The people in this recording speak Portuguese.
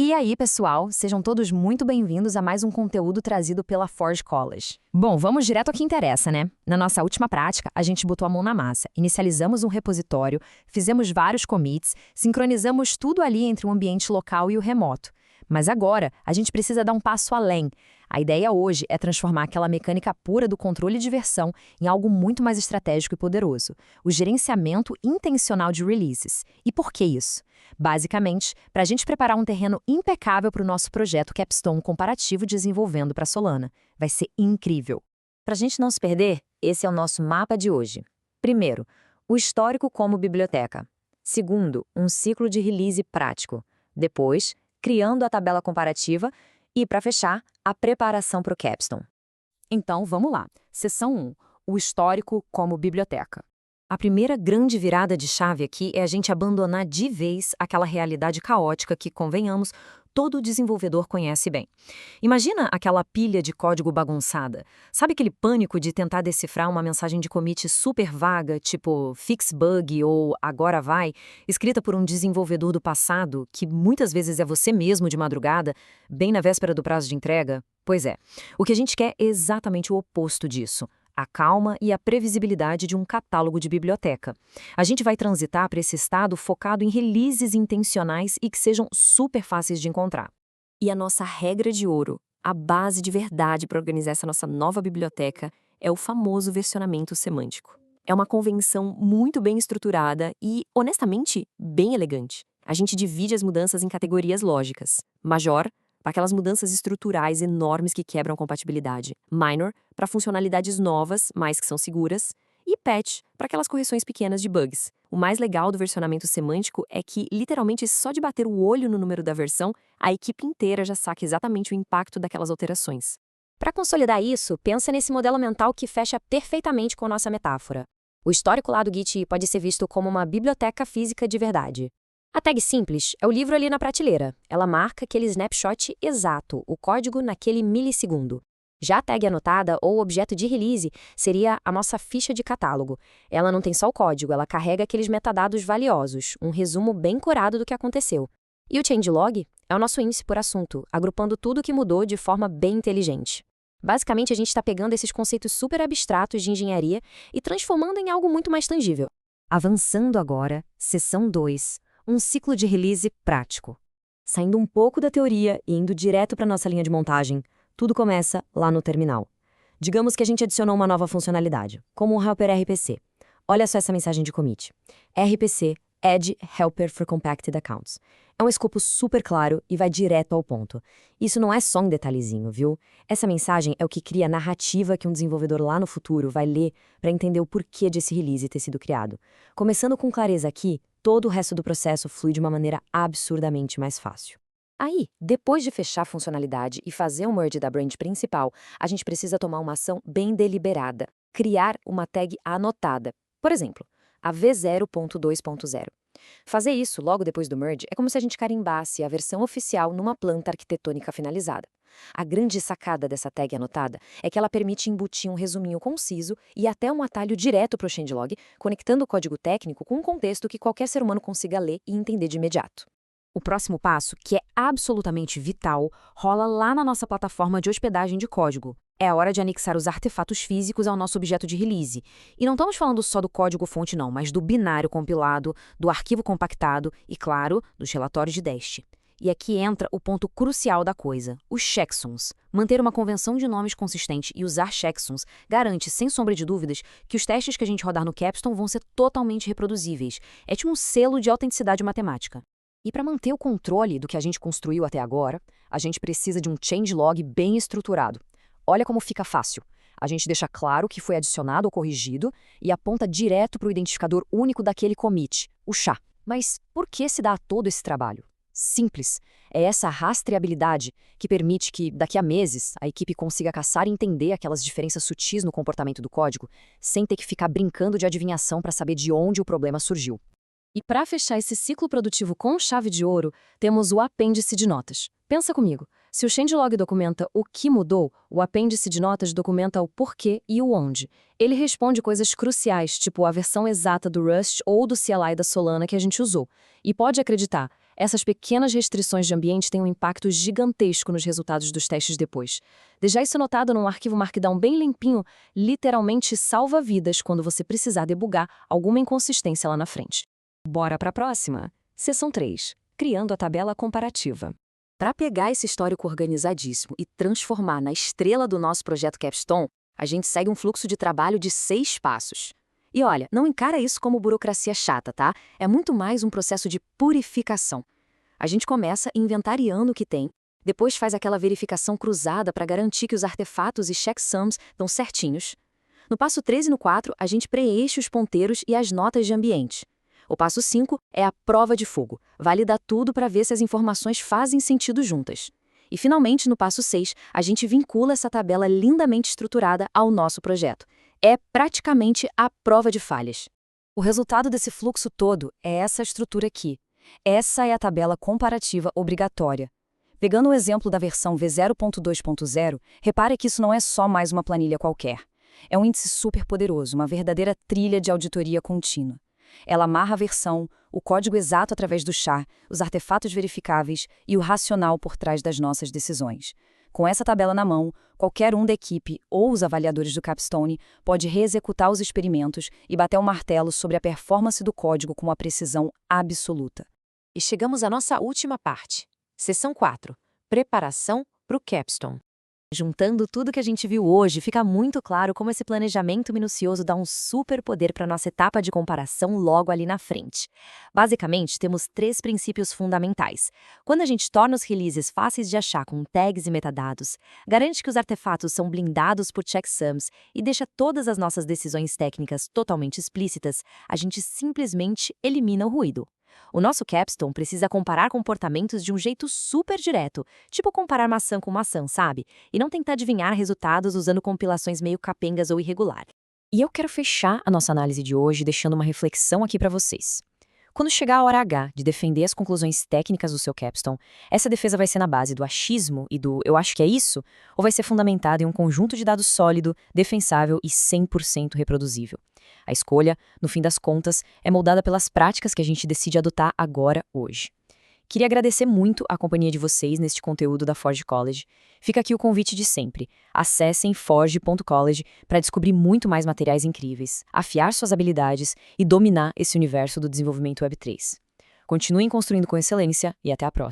E aí, pessoal, sejam todos muito bem-vindos a mais um conteúdo trazido pela Forge College. Bom, vamos direto ao que interessa, né? Na nossa última prática, a gente botou a mão na massa, inicializamos um repositório, fizemos vários commits, sincronizamos tudo ali entre o ambiente local e o remoto. Mas agora, a gente precisa dar um passo além. A ideia hoje é transformar aquela mecânica pura do controle de versão em algo muito mais estratégico e poderoso, o gerenciamento intencional de releases. E por que isso? Basicamente, para a gente preparar um terreno impecável para o nosso projeto Capstone comparativo desenvolvendo para Solana. Vai ser incrível. Para a gente não se perder, esse é o nosso mapa de hoje. Primeiro, o histórico como biblioteca. Segundo, um ciclo de release prático. Depois, criando a tabela comparativa. E, para fechar, a preparação para o Capstone. Então, vamos lá. Seção 1. O histórico como biblioteca. A primeira grande virada de chave aqui é a gente abandonar de vez aquela realidade caótica que, convenhamos, todo desenvolvedor conhece bem. Imagina aquela pilha de código bagunçada. Sabe aquele pânico de tentar decifrar uma mensagem de commit super vaga, tipo fix bug ou agora vai, escrita por um desenvolvedor do passado, que muitas vezes é você mesmo de madrugada, bem na véspera do prazo de entrega? Pois é, o que a gente quer é exatamente o oposto disso. A calma e a previsibilidade de um catálogo de biblioteca. A gente vai transitar para esse estado focado em releases intencionais e que sejam super fáceis de encontrar. E a nossa regra de ouro, a base de verdade para organizar essa nossa nova biblioteca, é o famoso versionamento semântico. É uma convenção muito bem estruturada e, honestamente, bem elegante. A gente divide as mudanças em categorias lógicas. Major, para aquelas mudanças estruturais enormes que quebram compatibilidade. Minor, para funcionalidades novas, mas que são seguras. E patch, para aquelas correções pequenas de bugs. O mais legal do versionamento semântico é que, literalmente, só de bater o olho no número da versão, a equipe inteira já saca exatamente o impacto daquelas alterações. Para consolidar isso, pensa nesse modelo mental que fecha perfeitamente com a nossa metáfora. O histórico lá do Git pode ser visto como uma biblioteca física de verdade. A tag simples é o livro ali na prateleira. Ela marca aquele snapshot exato, o código naquele milissegundo. Já a tag anotada ou objeto de release seria a nossa ficha de catálogo. Ela não tem só o código, ela carrega aqueles metadados valiosos, um resumo bem curado do que aconteceu. E o changelog é o nosso índice por assunto, agrupando tudo o que mudou de forma bem inteligente. Basicamente, a gente está pegando esses conceitos super abstratos de engenharia e transformando em algo muito mais tangível. Avançando agora, seção 2. Um ciclo de release prático. Saindo um pouco da teoria e indo direto para nossa linha de montagem, tudo começa lá no terminal. Digamos que a gente adicionou uma nova funcionalidade, como um helper RPC. Olha só essa mensagem de commit. RPC Add Helper for Compacted Accounts. É um escopo super claro e vai direto ao ponto. Isso não é só um detalhezinho, viu? Essa mensagem é o que cria a narrativa que um desenvolvedor lá no futuro vai ler para entender o porquê desse release ter sido criado. Começando com clareza aqui, todo o resto do processo flui de uma maneira absurdamente mais fácil. Aí, depois de fechar a funcionalidade e fazer um merge da branch principal, a gente precisa tomar uma ação bem deliberada, criar uma tag anotada. Por exemplo, a V0.2.0. Fazer isso logo depois do merge é como se a gente carimbasse a versão oficial numa planta arquitetônica finalizada. A grande sacada dessa tag anotada é que ela permite embutir um resuminho conciso e até um atalho direto para o changelog, conectando o código técnico com um contexto que qualquer ser humano consiga ler e entender de imediato. O próximo passo, que é absolutamente vital, rola lá na nossa plataforma de hospedagem de código. É a hora de anexar os artefatos físicos ao nosso objeto de release. E não estamos falando só do código-fonte não, mas do binário compilado, do arquivo compactado e, claro, dos relatórios de Dash. E aqui entra o ponto crucial da coisa, os checksums. Manter uma convenção de nomes consistente e usar checksums garante, sem sombra de dúvidas, que os testes que a gente rodar no Capstone vão ser totalmente reproduzíveis. É tipo um selo de autenticidade matemática. E para manter o controle do que a gente construiu até agora, a gente precisa de um changelog bem estruturado. Olha como fica fácil. A gente deixa claro o que foi adicionado ou corrigido e aponta direto para o identificador único daquele commit, o SHA. Mas por que se dá todo esse trabalho? Simples. É essa rastreabilidade que permite que, daqui a meses, a equipe consiga caçar e entender aquelas diferenças sutis no comportamento do código, sem ter que ficar brincando de adivinhação para saber de onde o problema surgiu. E para fechar esse ciclo produtivo com chave de ouro, temos o apêndice de notas. Pensa comigo, se o changelog documenta o que mudou, o apêndice de notas documenta o porquê e o onde. Ele responde coisas cruciais, tipo a versão exata do Rust ou do CLI da Solana que a gente usou. E pode acreditar, Essas pequenas restrições de ambiente têm um impacto gigantesco nos resultados dos testes depois. Deixar isso anotado num arquivo Markdown bem limpinho literalmente salva vidas quando você precisar debugar alguma inconsistência lá na frente. Bora para a próxima. Seção 3. Criando a tabela comparativa. Para pegar esse histórico organizadíssimo e transformar na estrela do nosso projeto Capstone, a gente segue um fluxo de trabalho de 6 passos. E olha, não encara isso como burocracia chata, tá? É muito mais um processo de purificação. A gente começa inventariando o que tem, depois faz aquela verificação cruzada para garantir que os artefatos e checksums estão certinhos. No passo 3 e no 4, a gente preenche os ponteiros e as notas de ambiente. O passo 5 é a prova de fogo, valida tudo para ver se as informações fazem sentido juntas. E finalmente, no passo 6, a gente vincula essa tabela lindamente estruturada ao nosso projeto. É praticamente a prova de falhas. O resultado desse fluxo todo é essa estrutura aqui. Essa é a tabela comparativa obrigatória. Pegando o exemplo da versão V0.2.0, repare que isso não é só mais uma planilha qualquer. É um índice super poderoso, uma verdadeira trilha de auditoria contínua. Ela amarra a versão, o código exato através do char, os artefatos verificáveis e o racional por trás das nossas decisões. Com essa tabela na mão, qualquer um da equipe ou os avaliadores do Capstone pode reexecutar os experimentos e bater o martelo sobre a performance do código com uma precisão absoluta. E chegamos à nossa última parte. Seção 4. Preparação para o Capstone. Juntando tudo que a gente viu hoje, fica muito claro como esse planejamento minucioso dá um superpoder para nossa etapa de comparação logo ali na frente. Basicamente, temos 3 princípios fundamentais. Quando a gente torna os releases fáceis de achar com tags e metadados, garante que os artefatos são blindados por checksums e deixa todas as nossas decisões técnicas totalmente explícitas, a gente simplesmente elimina o ruído. O nosso Capstone precisa comparar comportamentos de um jeito super direto, tipo comparar maçã com maçã, sabe? E não tentar adivinhar resultados usando compilações meio capengas ou irregulares. E eu quero fechar a nossa análise de hoje deixando uma reflexão aqui para vocês. Quando chegar a hora H de defender as conclusões técnicas do seu Capstone, essa defesa vai ser na base do achismo e do "eu acho que é isso", ou vai ser fundamentada em um conjunto de dados sólido, defensável e 100% reproduzível? A escolha, no fim das contas, é moldada pelas práticas que a gente decide adotar agora, hoje. Queria agradecer muito a companhia de vocês neste conteúdo da Forge College. Fica aqui o convite de sempre. Acessem forge.college para descobrir muito mais materiais incríveis, afiar suas habilidades e dominar esse universo do desenvolvimento Web3. Continuem construindo com excelência e até a próxima.